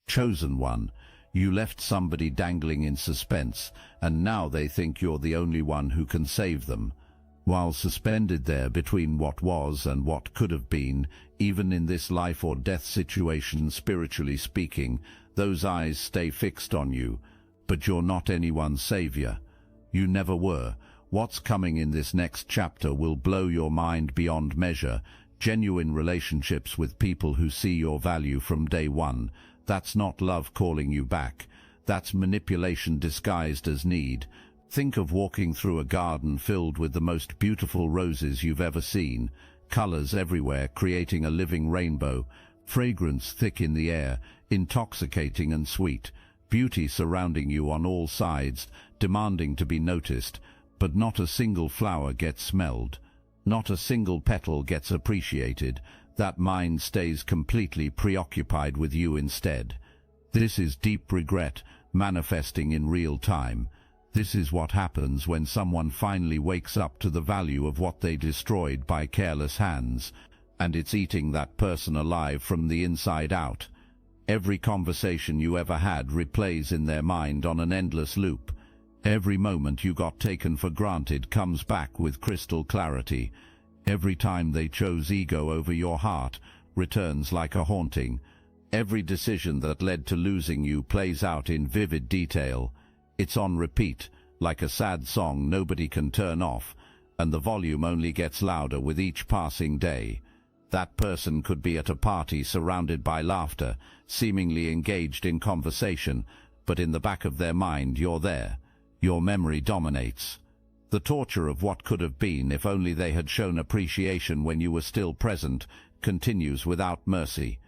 Chosen one, you left somebody dangling in suspense, and now they think you're the only one who can save them. While suspended there between what was and what could have been, even in this life or death situation, spiritually speaking, those eyes stay fixed on you. But you're not anyone's savior. You never were. What's coming in this next chapter will blow your mind beyond measure. Genuine relationships with people who see your value from day one. That's not love calling you back. That's manipulation disguised as need. Think of walking through a garden filled with the most beautiful roses you've ever seen. Colors everywhere, creating a living rainbow. Fragrance thick in the air, intoxicating and sweet. Beauty surrounding you on all sides, demanding to be noticed. But not a single flower gets smelled. Not a single petal gets appreciated. That mind stays completely preoccupied with you instead. This is deep regret, manifesting in real time. This is what happens when someone finally wakes up to the value of what they destroyed by careless hands, and it's eating that person alive from the inside out. Every conversation you ever had replays in their mind on an endless loop. Every moment you got taken for granted comes back with crystal clarity. Every time they chose ego over your heart returns like a haunting. Every decision that led to losing you plays out in vivid detail. It's on repeat, like a sad song nobody can turn off, and the volume only gets louder with each passing day. That person could be at a party surrounded by laughter, seemingly engaged in conversation, but in the back of their mind you're there. Your memory dominates. The torture of what could have been if only they had shown appreciation when you were still present continues without mercy.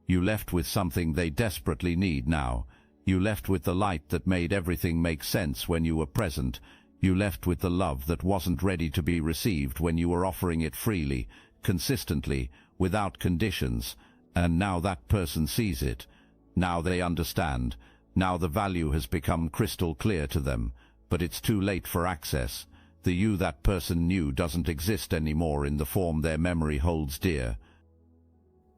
You left with something they desperately need now. You left with the light that made everything make sense when you were present. You left with the love that wasn't ready to be received when you were offering it freely, consistently, without conditions. And now that person sees it. Now they understand. Now the value has become crystal clear to them. But it's too late for access. The you that person knew doesn't exist anymore in the form their memory holds dear.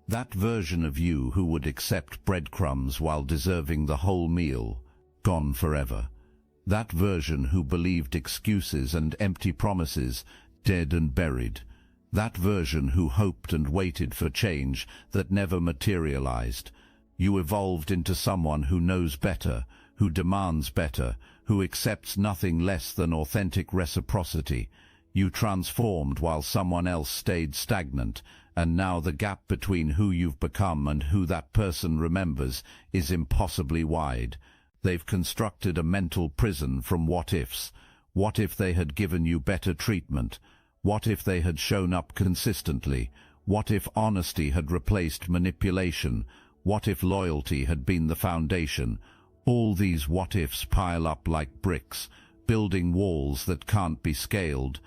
That version of you who would accept breadcrumbs while deserving the whole meal, gone forever. That version who believed excuses and empty promises, dead and buried. That version who hoped and waited for change that never materialized. You evolved into someone who knows better, who demands better, who accepts nothing less than authentic reciprocity. You transformed while someone else stayed stagnant, and now the gap between who you've become and who that person remembers is impossibly wide. They've constructed a mental prison from what-ifs. What if they had given you better treatment? What if they had shown up consistently? What if honesty had replaced manipulation? What if loyalty had been the foundation? All these what-ifs pile up like bricks, building walls that can't be scaled.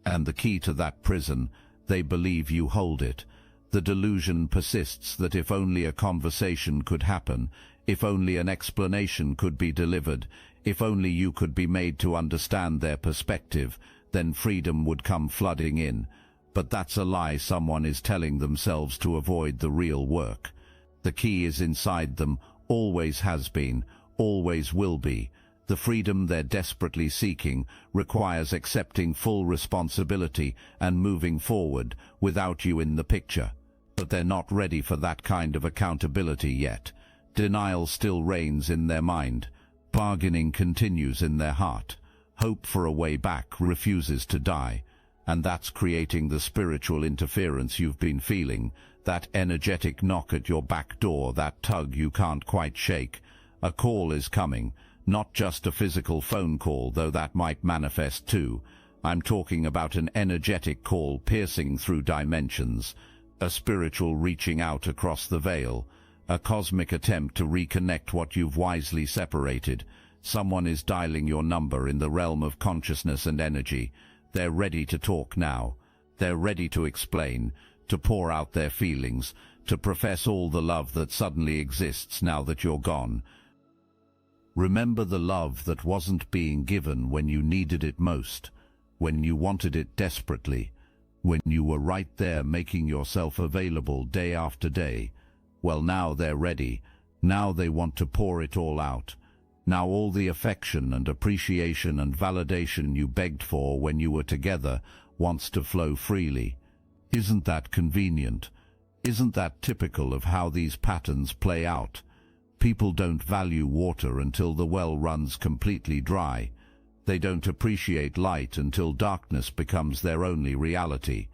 And the key to that prison, they believe you hold it. The delusion persists that if only a conversation could happen, if only an explanation could be delivered, if only you could be made to understand their perspective, then freedom would come flooding in. But that's a lie someone is telling themselves to avoid the real work. The key is inside them, always has been, always will be. The freedom they're desperately seeking requires accepting full responsibility and moving forward without you in the picture. But they're not ready for that kind of accountability yet. Denial still reigns in their mind. Bargaining continues in their heart. Hope for a way back refuses to die. And that's creating the spiritual interference you've been feeling, that energetic knock at your back door, that tug you can't quite shake. A call is coming. Not just a physical phone call, though that might manifest too. I'm talking about an energetic call piercing through dimensions, a spiritual reaching out across the veil, a cosmic attempt to reconnect what you've wisely separated. Someone is dialing your number in the realm of consciousness and energy. They're ready to talk now. They're ready to explain, to pour out their feelings, to profess all the love that suddenly exists now that you're gone. Remember the love that wasn't being given when you needed it most, when you wanted it desperately, when you were right there making yourself available day after day. Well, now they're ready. Now they want to pour it all out. Now all the affection and appreciation and validation you begged for when you were together wants to flow freely. Isn't that convenient? Isn't that typical of how these patterns play out? People don't value water until the well runs completely dry. They don't appreciate light until darkness becomes their only reality.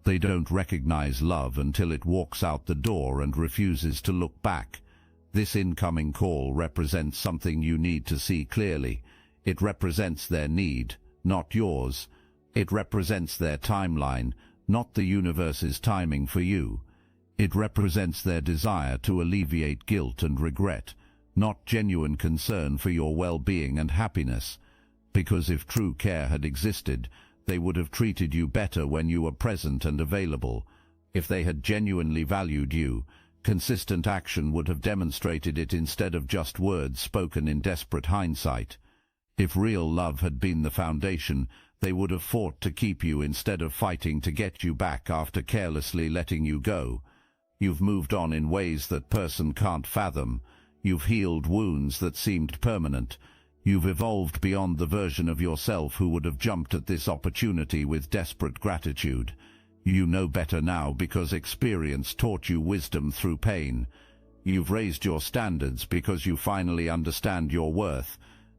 They don't recognize love until it walks out the door and refuses to look back. This incoming call represents something you need to see clearly. It represents their need, not yours. It represents their timeline, not the universe's timing for you. It represents their desire to alleviate guilt and regret, not genuine concern for your well-being and happiness. Because if true care had existed, they would have treated you better when you were present and available. If they had genuinely valued you, consistent action would have demonstrated it instead of just words spoken in desperate hindsight. If real love had been the foundation, they would have fought to keep you instead of fighting to get you back after carelessly letting you go. You've moved on in ways that person can't fathom. You've healed wounds that seemed permanent. You've evolved beyond the version of yourself who would have jumped at this opportunity with desperate gratitude. You know better now because experience taught you wisdom through pain. You've raised your standards because you finally understand your worth,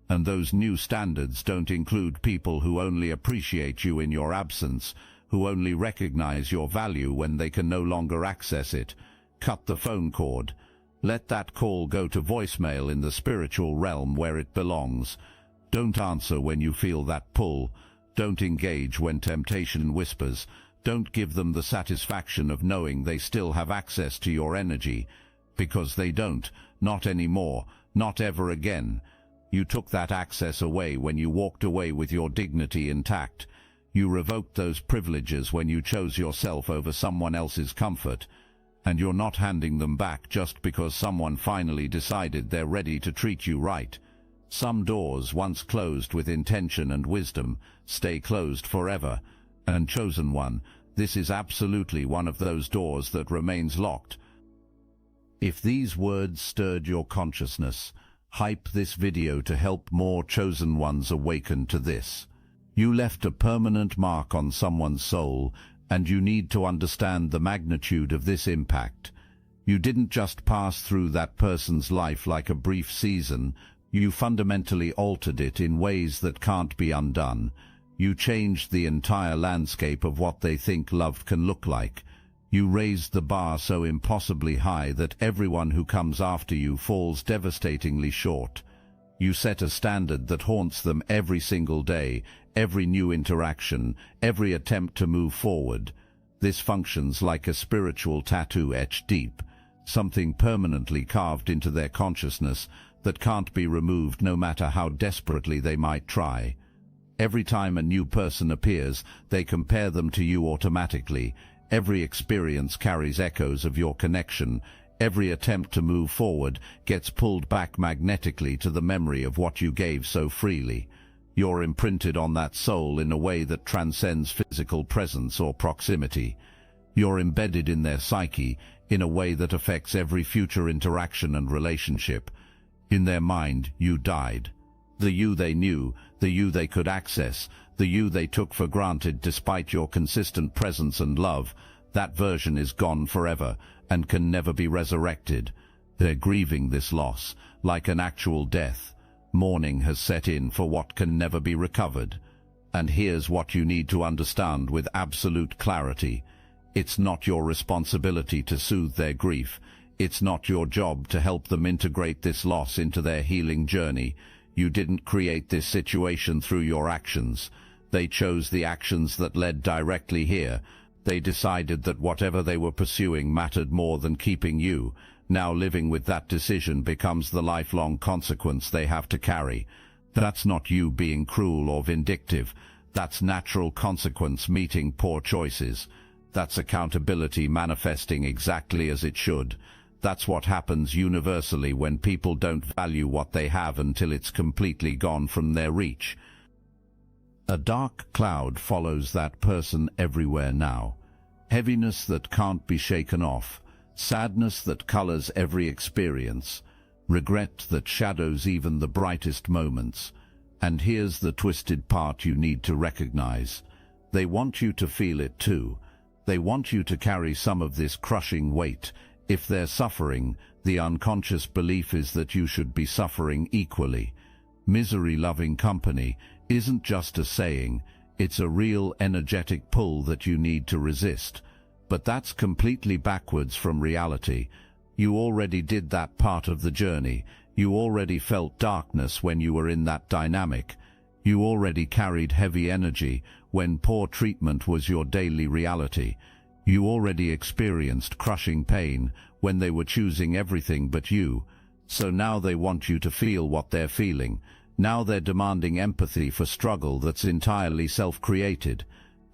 and those new standards don't include people who only appreciate you in your absence, who only recognize your value when they can no longer access it. Cut the phone cord. Let that call go to voicemail in the spiritual realm where it belongs. Don't answer when you feel that pull. Don't engage when temptation whispers. Don't give them the satisfaction of knowing they still have access to your energy. Because they don't. Not anymore. Not ever again. You took that access away when you walked away with your dignity intact. You revoked those privileges when you chose yourself over someone else's comfort. And you're not handing them back just because someone finally decided they're ready to treat you right. Some doors, once closed with intention and wisdom, stay closed forever. And chosen one, this is absolutely one of those doors that remains locked. If these words stirred your consciousness, hype this video to help more chosen ones awaken to this. You left a permanent mark on someone's soul, and you need to understand the magnitude of this impact. You didn't just pass through that person's life like a brief season, you fundamentally altered it in ways that can't be undone. You changed the entire landscape of what they think love can look like. You raised the bar so impossibly high that everyone who comes after you falls devastatingly short. You set a standard that haunts them every single day, every new interaction, every attempt to move forward. This functions like a spiritual tattoo etched deep, something permanently carved into their consciousness that can't be removed no matter how desperately they might try. Every time a new person appears, they compare them to you automatically. Every experience carries echoes of your connection. Every attempt to move forward gets pulled back magnetically to the memory of what you gave so freely. You're imprinted on that soul in a way that transcends physical presence or proximity. You're embedded in their psyche in a way that affects every future interaction and relationship. In their mind, you died. The you they knew, the you they could access, the you they took for granted despite your consistent presence and love, that version is gone forever and can never be resurrected. They're grieving this loss, like an actual death. Mourning has set in for what can never be recovered. And here's what you need to understand with absolute clarity. It's not your responsibility to soothe their grief. It's not your job to help them integrate this loss into their healing journey. You didn't create this situation through your actions. They chose the actions that led directly here. They decided that whatever they were pursuing mattered more than keeping you. Now living with that decision becomes the lifelong consequence they have to carry. That's not you being cruel or vindictive. That's natural consequence meeting poor choices. That's accountability manifesting exactly as it should. That's what happens universally when people don't value what they have until it's completely gone from their reach. A dark cloud follows that person everywhere now. Heaviness that can't be shaken off. Sadness that colors every experience. regret that shadows even the brightest moments. And here's the twisted part you need to recognize. They want you to feel it too. They want you to carry some of this crushing weight. If they're suffering, the unconscious belief is that you should be suffering equally. Misery-loving company isn't just a saying, it's a real energetic pull that you need to resist. But that's completely backwards from reality. You already did that part of the journey. You already felt darkness when you were in that dynamic. You already carried heavy energy when poor treatment was your daily reality. You already experienced crushing pain when they were choosing everything but you. So now they want you to feel what they're feeling. Now they're demanding empathy for struggle that's entirely self-created.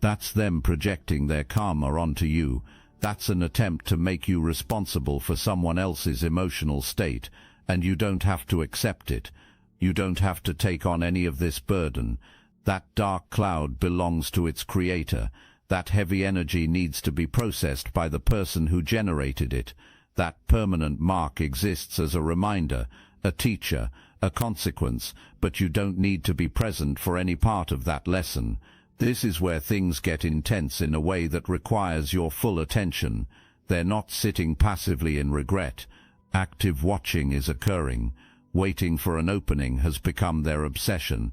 That's them projecting their karma onto you. That's an attempt to make you responsible for someone else's emotional state, and you don't have to accept it. You don't have to take on any of this burden. That dark cloud belongs to its creator. That heavy energy needs to be processed by the person who generated it. That permanent mark exists as a reminder, a teacher, a consequence, but you don't need to be present for any part of that lesson. This is where things get intense in a way that requires your full attention. They're not sitting passively in regret. Active watching is occurring. Waiting for an opening has become their obsession.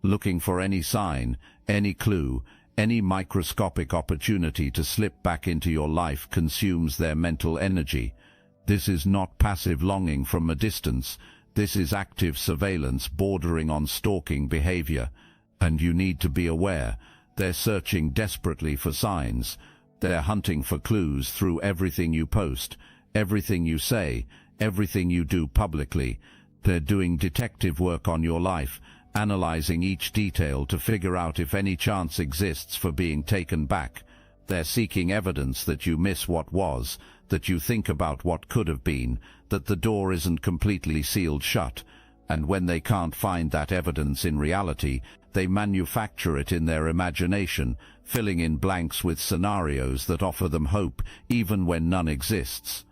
Looking for any sign, any clue, any microscopic opportunity to slip back into your life consumes their mental energy. This is not passive longing from a distance. This is active surveillance bordering on stalking behavior. And you need to be aware. They're searching desperately for signs. They're hunting for clues through everything you post, everything you say, everything you do publicly. They're doing detective work on your life, analyzing each detail to figure out if any chance exists for being taken back. They're seeking evidence that you miss what was, that you think about what could have been, that the door isn't completely sealed shut. And when they can't find that evidence in reality, they manufacture it in their imagination, filling in blanks with scenarios that offer them hope, even when none exists.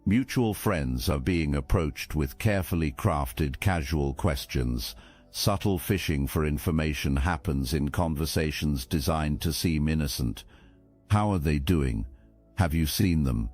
Mutual friends are being approached with carefully crafted casual questions. Subtle fishing for information happens in conversations designed to seem innocent. How are they doing? Have you seen them?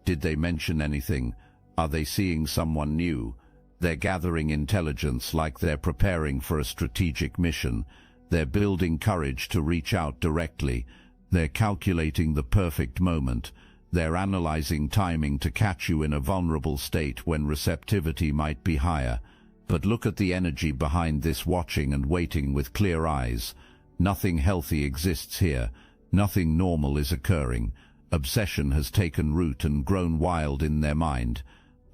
Did they mention anything? Are they seeing someone new? They're gathering intelligence like they're preparing for a strategic mission. They're building courage to reach out directly. They're calculating the perfect moment. They're analyzing timing to catch you in a vulnerable state when receptivity might be higher. But look at the energy behind this watching and waiting with clear eyes. Nothing healthy exists here. Nothing normal is occurring. Obsession has taken root and grown wild in their mind.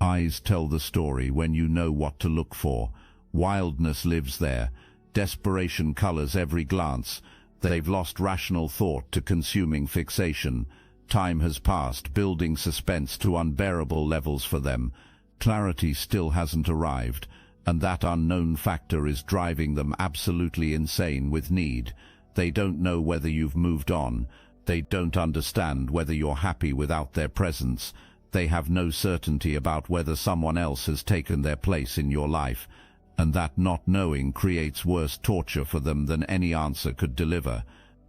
Eyes tell the story when you know what to look for. Wildness lives there. Desperation colors every glance. They've lost rational thought to consuming fixation. Time has passed, building suspense to unbearable levels for them. Clarity still hasn't arrived, and that unknown factor is driving them absolutely insane with need. They don't know whether you've moved on. They don't understand whether you're happy without their presence. They have no certainty about whether someone else has taken their place in your life, and that not knowing creates worse torture for them than any answer could deliver.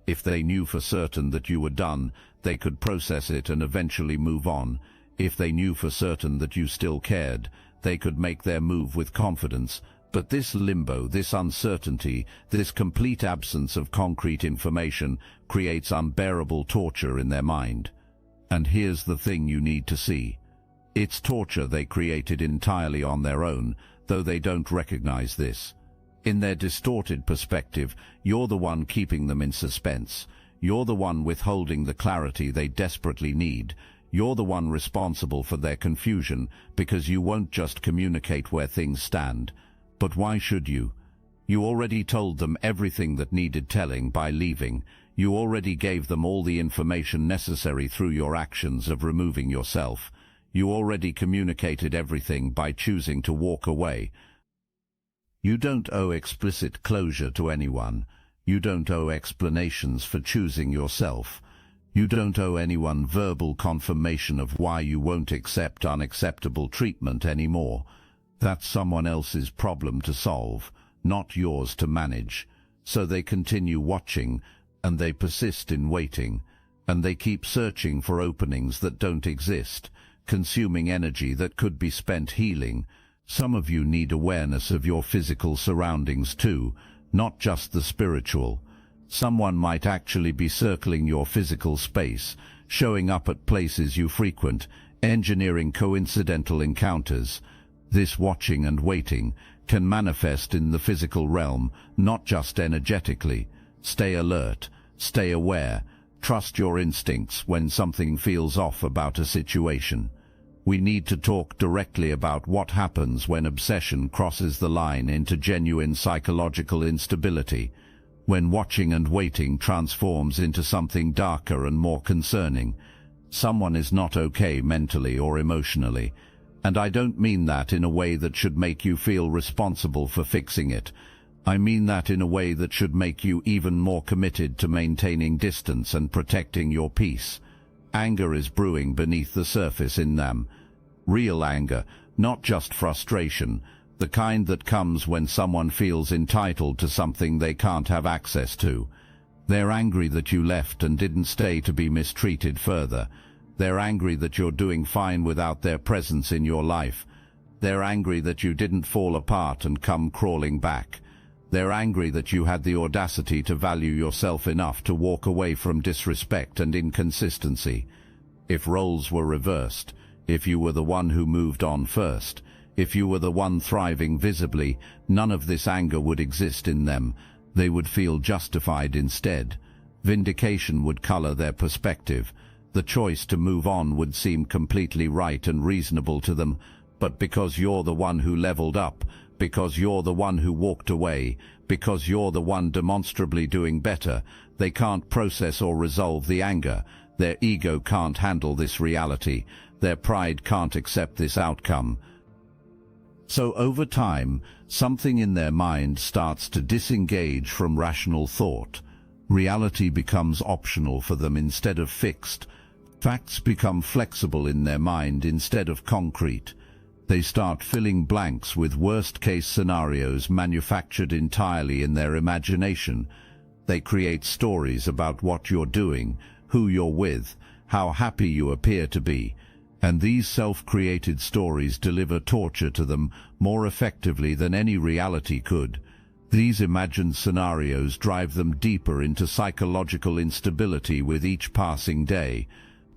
If they knew for certain that you were done, they could process it and eventually move on. If they knew for certain that you still cared, they could make their move with confidence. But this limbo, this uncertainty, this complete absence of concrete information creates unbearable torture in their mind. And here's the thing you need to see. It's torture they created entirely on their own, though they don't recognize this. In their distorted perspective, you're the one keeping them in suspense. You're the one withholding the clarity they desperately need. You're the one responsible for their confusion, because you won't just communicate where things stand. But why should you? You already told them everything that needed telling by leaving. You already gave them all the information necessary through your actions of removing yourself. You already communicated everything by choosing to walk away. You don't owe explicit closure to anyone. You don't owe explanations for choosing yourself. You don't owe anyone verbal confirmation of why you won't accept unacceptable treatment anymore. That's someone else's problem to solve, not yours to manage. So they continue watching, and they persist in waiting, and they keep searching for openings that don't exist, consuming energy that could be spent healing. Some of you need awareness of your physical surroundings too, not just the spiritual. Someone might actually be circling your physical space, showing up at places you frequent, engineering coincidental encounters. This watching and waiting can manifest in the physical realm, not just energetically. Stay alert, stay aware, trust your instincts when something feels off about a situation. We need to talk directly about what happens when obsession crosses the line into genuine psychological instability, when watching and waiting transforms into something darker and more concerning. Someone is not okay mentally or emotionally, and I don't mean that in a way that should make you feel responsible for fixing it. I mean that in a way that should make you even more committed to maintaining distance and protecting your peace. Anger is brewing beneath the surface in them. Real anger, not just frustration, the kind that comes when someone feels entitled to something they can't have access to. They're angry that you left and didn't stay to be mistreated further. They're angry that you're doing fine without their presence in your life. They're angry that you didn't fall apart and come crawling back. They're angry that you had the audacity to value yourself enough to walk away from disrespect and inconsistency. If roles were reversed, if you were the one who moved on first, if you were the one thriving visibly, none of this anger would exist in them. They would feel justified instead. Vindication would color their perspective. The choice to move on would seem completely right and reasonable to them, but because you're the one who leveled up, because you're the one who walked away, because you're the one demonstrably doing better, they can't process or resolve the anger. Their ego can't handle this reality. Their pride can't accept this outcome. So over time, something in their mind starts to disengage from rational thought. Reality becomes optional for them instead of fixed. Facts become flexible in their mind instead of concrete. They start filling blanks with worst-case scenarios manufactured entirely in their imagination. They create stories about what you're doing, who you're with, how happy you appear to be. And these self-created stories deliver torture to them more effectively than any reality could. These imagined scenarios drive them deeper into psychological instability with each passing day.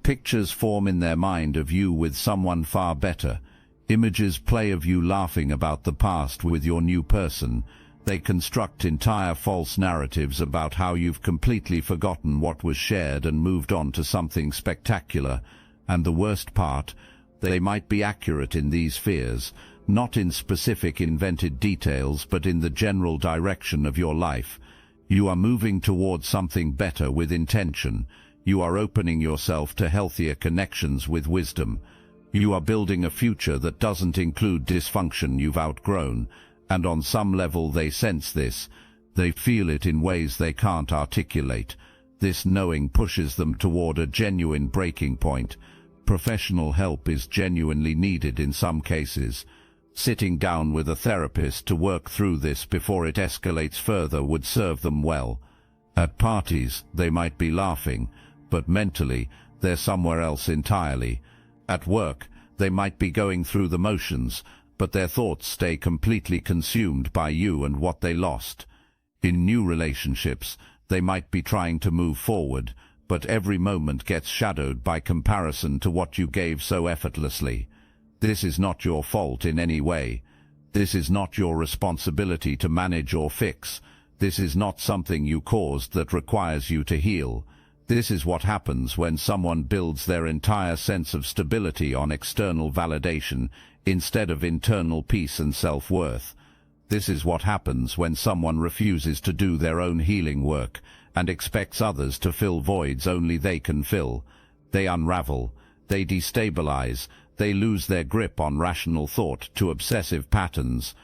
Pictures form in their mind of you with someone far better. Images play of you laughing about the past with your new person. They construct entire false narratives about how you've completely forgotten what was shared and moved on to something spectacular. And the worst part, they might be accurate in these fears, not in specific invented details but in the general direction of your life. You are moving towards something better with intention. You are opening yourself to healthier connections with wisdom. You are building a future that doesn't include dysfunction you've outgrown, and on some level they sense this. They feel it in ways they can't articulate. This knowing pushes them toward a genuine breaking point. Professional help is genuinely needed in some cases. Sitting down with a therapist to work through this before it escalates further would serve them well. At parties, they might be laughing, but mentally, they're somewhere else entirely. At work, they might be going through the motions, but their thoughts stay completely consumed by you and what they lost. In new relationships, they might be trying to move forward, but every moment gets shadowed by comparison to what you gave so effortlessly. This is not your fault in any way. This is not your responsibility to manage or fix. This is not something you caused that requires you to heal. This is what happens when someone builds their entire sense of stability on external validation instead of internal peace and self-worth. This is what happens when someone refuses to do their own healing work and expects others to fill voids only they can fill. They unravel, they destabilize, they lose their grip on rational thought to obsessive patterns.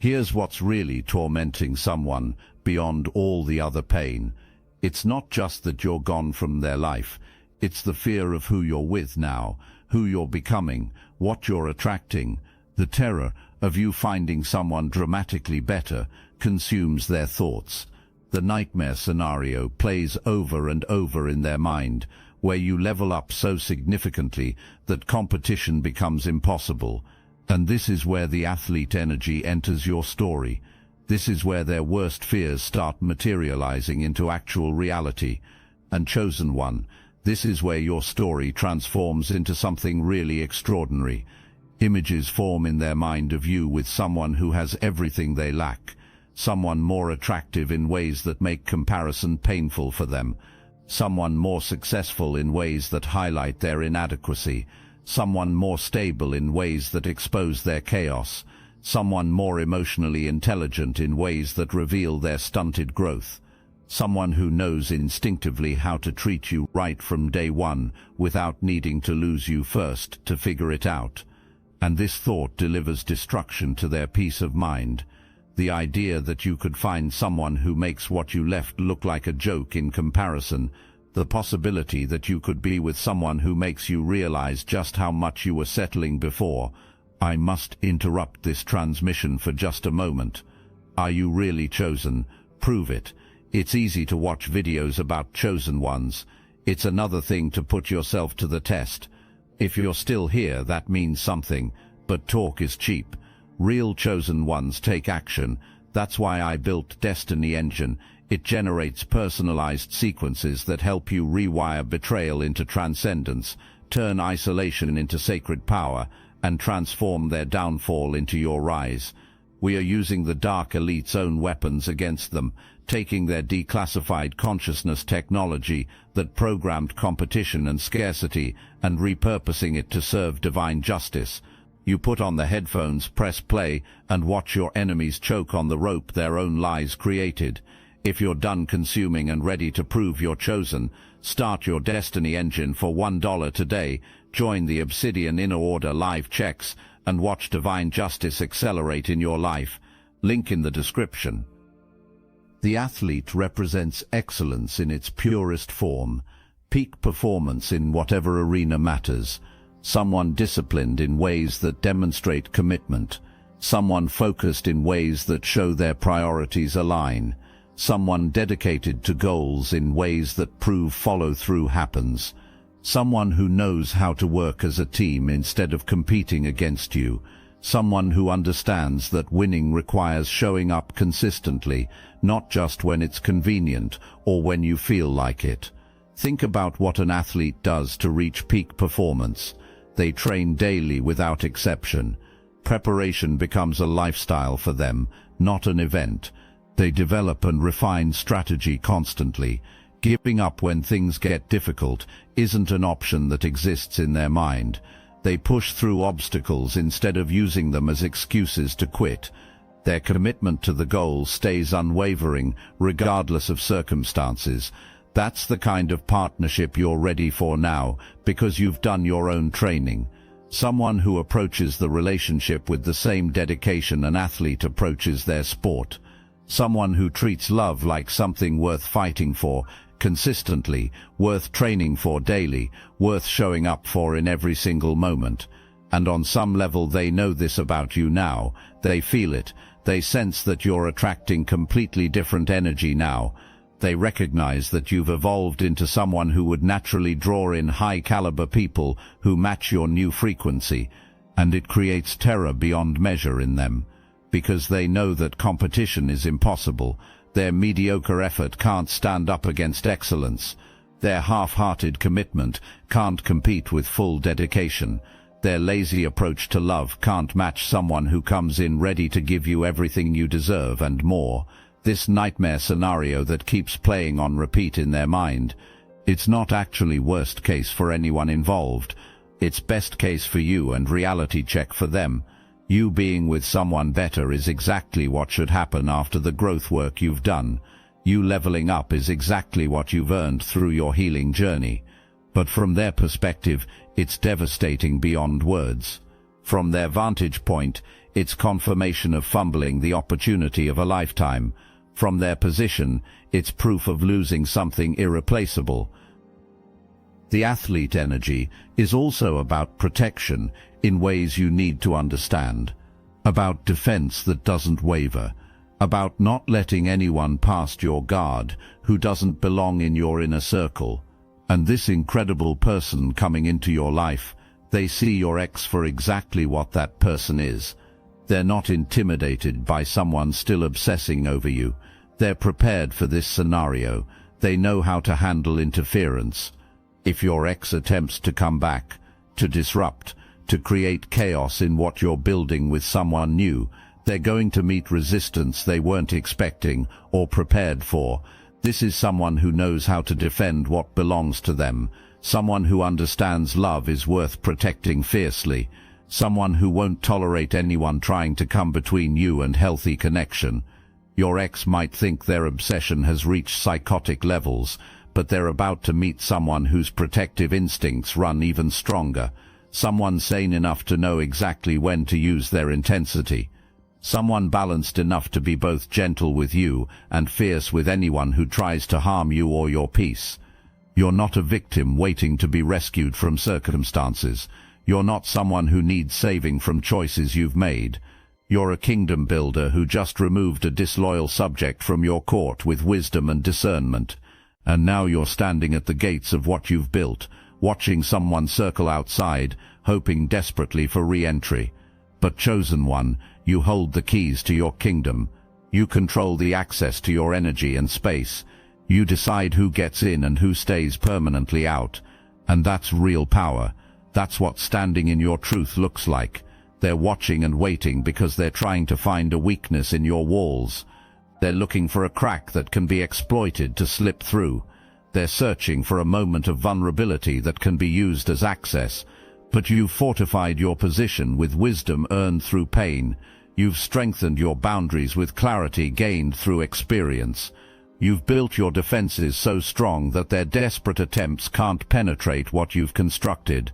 Here's what's really tormenting someone beyond all the other pain. It's not just that you're gone from their life, it's the fear of who you're with now, who you're becoming, what you're attracting. The terror of you finding someone dramatically better consumes their thoughts. The nightmare scenario plays over and over in their mind, where you level up so significantly that competition becomes impossible. And this is where the athlete energy enters your story. This is where their worst fears start materializing into actual reality. And chosen one, this is where your story transforms into something really extraordinary. Images form in their mind of you with someone who has everything they lack, someone more attractive in ways that make comparison painful for them, someone more successful in ways that highlight their inadequacy, someone more stable in ways that expose their chaos, someone more emotionally intelligent in ways that reveal their stunted growth, someone who knows instinctively how to treat you right from day one without needing to lose you first to figure it out. And this thought delivers destruction to their peace of mind. The idea that you could find someone who makes what you left look like a joke in comparison, the possibility that you could be with someone who makes you realize just how much you were settling before. I must interrupt this transmission for just a moment. Are you really chosen? Prove it. It's easy to watch videos about chosen ones. It's another thing to put yourself to the test. If you're still here, that means something, but talk is cheap. Real chosen ones take action. That's why I built Destiny Engine. It generates personalized sequences that help you rewire betrayal into transcendence, turn isolation into sacred power, and transform their downfall into your rise. We are using the Dark Elite's own weapons against them, taking their declassified consciousness technology that programmed competition and scarcity and repurposing it to serve divine justice. You put on the headphones, press play, and watch your enemies choke on the rope their own lies created. If you're done consuming and ready to prove you're chosen, start your Destiny Engine for $1 today, join the Obsidian Inner Order live checks, and watch divine justice accelerate in your life. Link in the description. The athlete represents excellence in its purest form, peak performance in whatever arena matters, someone disciplined in ways that demonstrate commitment, someone focused in ways that show their priorities align, someone dedicated to goals in ways that prove follow-through happens, someone who knows how to work as a team instead of competing against you, someone who understands that winning requires showing up consistently, not just when it's convenient or when you feel like it. Think about what an athlete does to reach peak performance. They train daily without exception. Preparation becomes a lifestyle for them, not an event. They develop and refine strategy constantly. Giving up when things get difficult isn't an option that exists in their mind. They push through obstacles instead of using them as excuses to quit. Their commitment to the goal stays unwavering, regardless of circumstances. That's the kind of partnership you're ready for now, because you've done your own training. Someone who approaches the relationship with the same dedication an athlete approaches their sport. Someone who treats love like something worth fighting for, consistently, worth training for daily, worth showing up for in every single moment. And on some level they know this about you now. They feel it. They sense that you're attracting completely different energy now. They recognize that you've evolved into someone who would naturally draw in high-caliber people who match your new frequency, and it creates terror beyond measure in them. Because they know that competition is impossible. Their mediocre effort can't stand up against excellence. Their half-hearted commitment can't compete with full dedication. Their lazy approach to love can't match someone who comes in ready to give you everything you deserve and more. This nightmare scenario that keeps playing on repeat in their mind, it's not actually worst case for anyone involved. It's best case for you and reality check for them. You being with someone better is exactly what should happen after the growth work you've done. You leveling up is exactly what you've earned through your healing journey. But from their perspective, it's devastating beyond words. From their vantage point, it's confirmation of fumbling the opportunity of a lifetime. From their position, it's proof of losing something irreplaceable. The athlete energy is also about protection in ways you need to understand, about defense that doesn't waver, about not letting anyone past your guard who doesn't belong in your inner circle. And this incredible person coming into your life, they see your ex for exactly what that person is. They're not intimidated by someone still obsessing over you. They're prepared for this scenario. They know how to handle interference. If your ex attempts to come back, to disrupt, to create chaos in what you're building with someone new, they're going to meet resistance they weren't expecting or prepared for. This is someone who knows how to defend what belongs to them, someone who understands love is worth protecting fiercely, someone who won't tolerate anyone trying to come between you and healthy connection. Your ex might think their obsession has reached psychotic levels, but they're about to meet someone whose protective instincts run even stronger, someone sane enough to know exactly when to use their intensity, someone balanced enough to be both gentle with you and fierce with anyone who tries to harm you or your peace. You're not a victim waiting to be rescued from circumstances. You're not someone who needs saving from choices you've made. You're a kingdom builder who just removed a disloyal subject from your court with wisdom and discernment. And now you're standing at the gates of what you've built, watching someone circle outside, hoping desperately for re-entry. But chosen one, you hold the keys to your kingdom. You control the access to your energy and space. You decide who gets in and who stays permanently out. And that's real power. That's what standing in your truth looks like. They're watching and waiting because they're trying to find a weakness in your walls. They're looking for a crack that can be exploited to slip through. They're searching for a moment of vulnerability that can be used as access. But you've fortified your position with wisdom earned through pain. You've strengthened your boundaries with clarity gained through experience. You've built your defenses so strong that their desperate attempts can't penetrate what you've constructed.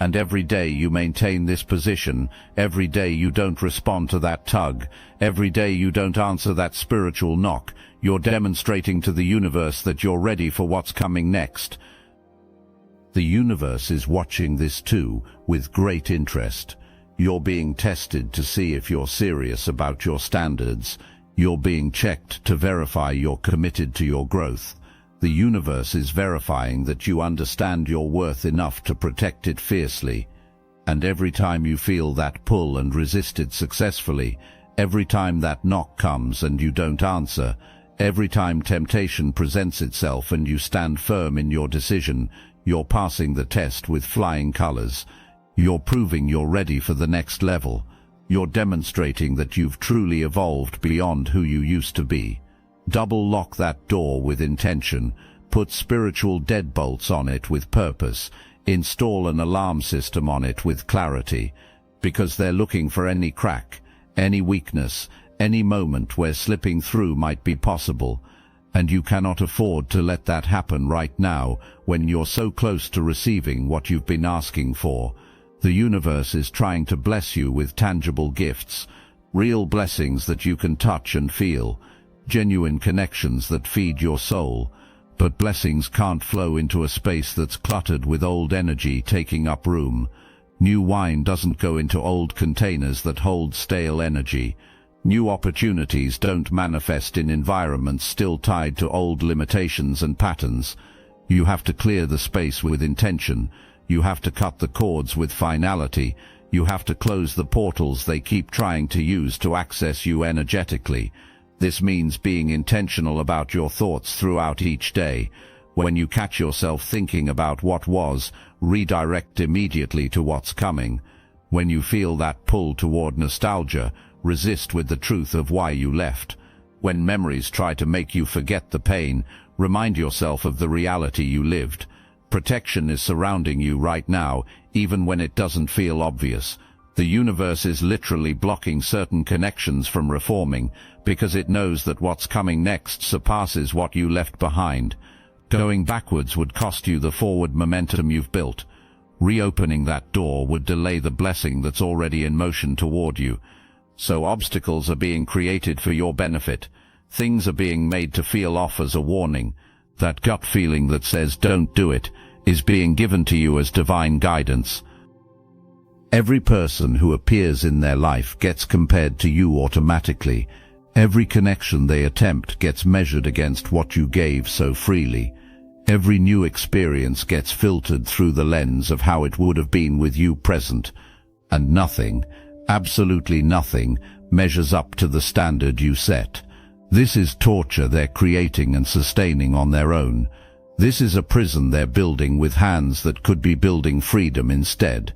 And every day you maintain this position, every day you don't respond to that tug, every day you don't answer that spiritual knock, you're demonstrating to the universe that you're ready for what's coming next. The universe is watching this too, with great interest. You're being tested to see if you're serious about your standards. You're being checked to verify you're committed to your growth. The universe is verifying that you understand your worth enough to protect it fiercely. And every time you feel that pull and resist it successfully, every time that knock comes and you don't answer, every time temptation presents itself and you stand firm in your decision, you're passing the test with flying colors. You're proving you're ready for the next level. You're demonstrating that you've truly evolved beyond who you used to be. Double lock that door with intention, put spiritual deadbolts on it with purpose, install an alarm system on it with clarity, because they're looking for any crack, any weakness, any moment where slipping through might be possible, and you cannot afford to let that happen right now when you're so close to receiving what you've been asking for. The universe is trying to bless you with tangible gifts, real blessings that you can touch and feel, genuine connections that feed your soul, but blessings can't flow into a space that's cluttered with old energy taking up room. New wine doesn't go into old containers that hold stale energy. New opportunities don't manifest in environments still tied to old limitations and patterns. You have to clear the space with intention. You have to cut the cords with finality. You have to close the portals they keep trying to use to access you energetically. This means being intentional about your thoughts throughout each day. When you catch yourself thinking about what was, redirect immediately to what's coming. When you feel that pull toward nostalgia, resist with the truth of why you left. When memories try to make you forget the pain, remind yourself of the reality you lived. Protection is surrounding you right now, even when it doesn't feel obvious. The universe is literally blocking certain connections from reforming, because it knows that what's coming next surpasses what you left behind. Going backwards would cost you the forward momentum you've built. Reopening that door would delay the blessing that's already in motion toward you. So obstacles are being created for your benefit. Things are being made to feel off as a warning. That gut feeling that says don't do it is being given to you as divine guidance. Every person who appears in their life gets compared to you automatically. Every connection they attempt gets measured against what you gave so freely. Every new experience gets filtered through the lens of how it would have been with you present. And nothing, absolutely nothing, measures up to the standard you set. This is torture they're creating and sustaining on their own. This is a prison they're building with hands that could be building freedom instead.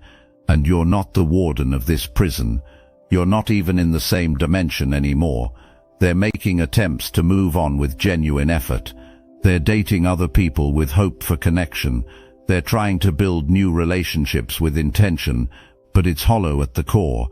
And you're not the warden of this prison. You're not even in the same dimension anymore. They're making attempts to move on with genuine effort. They're dating other people with hope for connection. They're trying to build new relationships with intention, but it's hollow at the core.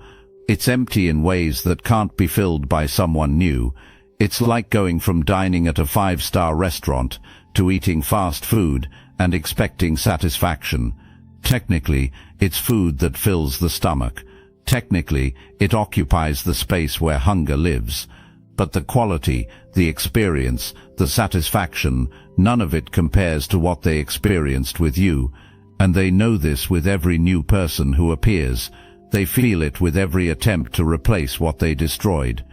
It's empty in ways that can't be filled by someone new. It's like going from dining at a 5-star restaurant to eating fast food and expecting satisfaction. Technically, it's food that fills the stomach. Technically, it occupies the space where hunger lives. But the quality, the experience, the satisfaction, none of it compares to what they experienced with you. And they know this with every new person who appears. They feel it with every attempt to replace what they destroyed.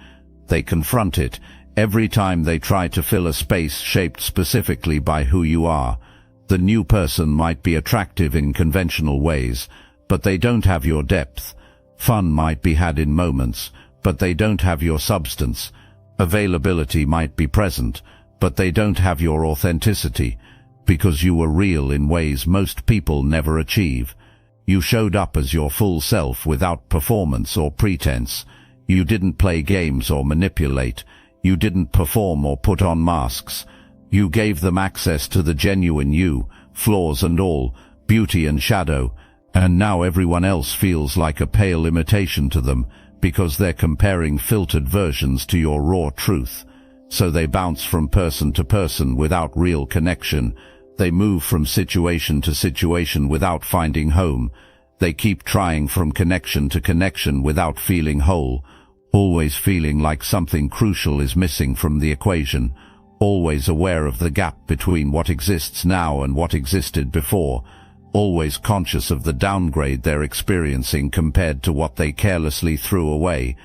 They confront it every time they try to fill a space shaped specifically by who you are. The new person might be attractive in conventional ways, but they don't have your depth. Fun might be had in moments, but they don't have your substance. Availability might be present, but they don't have your authenticity, because you were real in ways most people never achieve. You showed up as your full self without performance or pretense. You didn't play games or manipulate. You didn't perform or put on masks. You gave them access to the genuine you, flaws and all, beauty and shadow, and now everyone else feels like a pale imitation to them because they're comparing filtered versions to your raw truth. So they bounce from person to person without real connection. They move from situation to situation without finding home. They keep trying from connection to connection without feeling whole, always feeling like something crucial is missing from the equation, always aware of the gap between what exists now and what existed before, always conscious of the downgrade they're experiencing compared to what they carelessly threw away.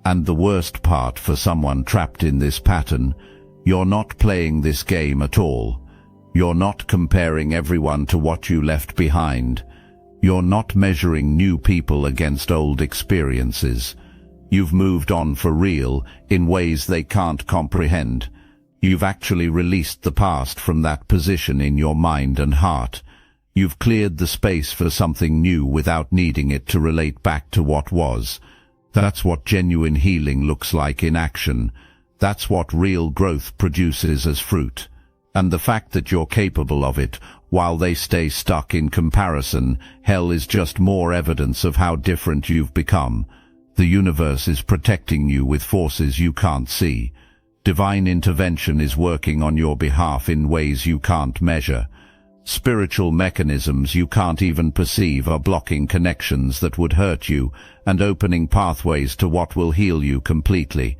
And the worst part for someone trapped in this pattern, you're not playing this game at all. You're not comparing everyone to what you left behind. You're not measuring new people against old experiences. You've moved on for real in ways they can't comprehend. You've actually released the past from that position in your mind and heart. You've cleared the space for something new without needing it to relate back to what was. That's what genuine healing looks like in action. That's what real growth produces as fruit. And the fact that you're capable of it, while they stay stuck in comparison, hell, is just more evidence of how different you've become. The universe is protecting you with forces you can't see. Divine intervention is working on your behalf in ways you can't measure. Spiritual mechanisms you can't even perceive are blocking connections that would hurt you and opening pathways to what will heal you completely.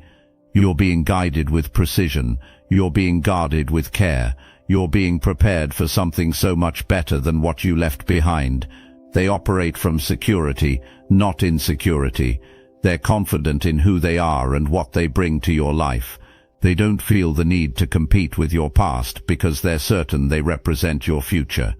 You're being guided with precision. You're being guarded with care. You're being prepared for something so much better than what you left behind. They operate from security, not insecurity. They're confident in who they are and what they bring to your life. They don't feel the need to compete with your past because they're certain they represent your future.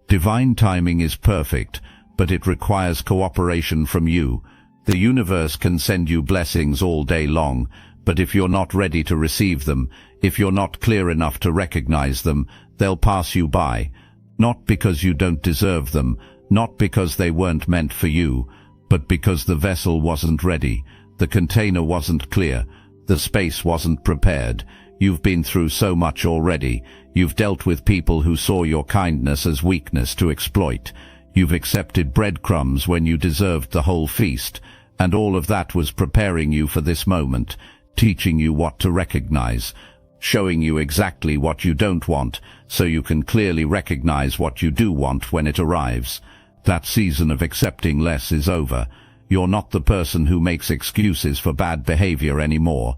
Divine timing is perfect, but it requires cooperation from you. The universe can send you blessings all day long, but if you're not ready to receive them, if you're not clear enough to recognize them, they'll pass you by. Not because you don't deserve them, not because they weren't meant for you, but because the vessel wasn't ready, the container wasn't clear, the space wasn't prepared. You've been through so much already. You've dealt with people who saw your kindness as weakness to exploit. You've accepted breadcrumbs when you deserved the whole feast, and all of that was preparing you for this moment, teaching you what to recognize, showing you exactly what you don't want, so you can clearly recognize what you do want when it arrives. That season of accepting less is over. You're not the person who makes excuses for bad behavior anymore.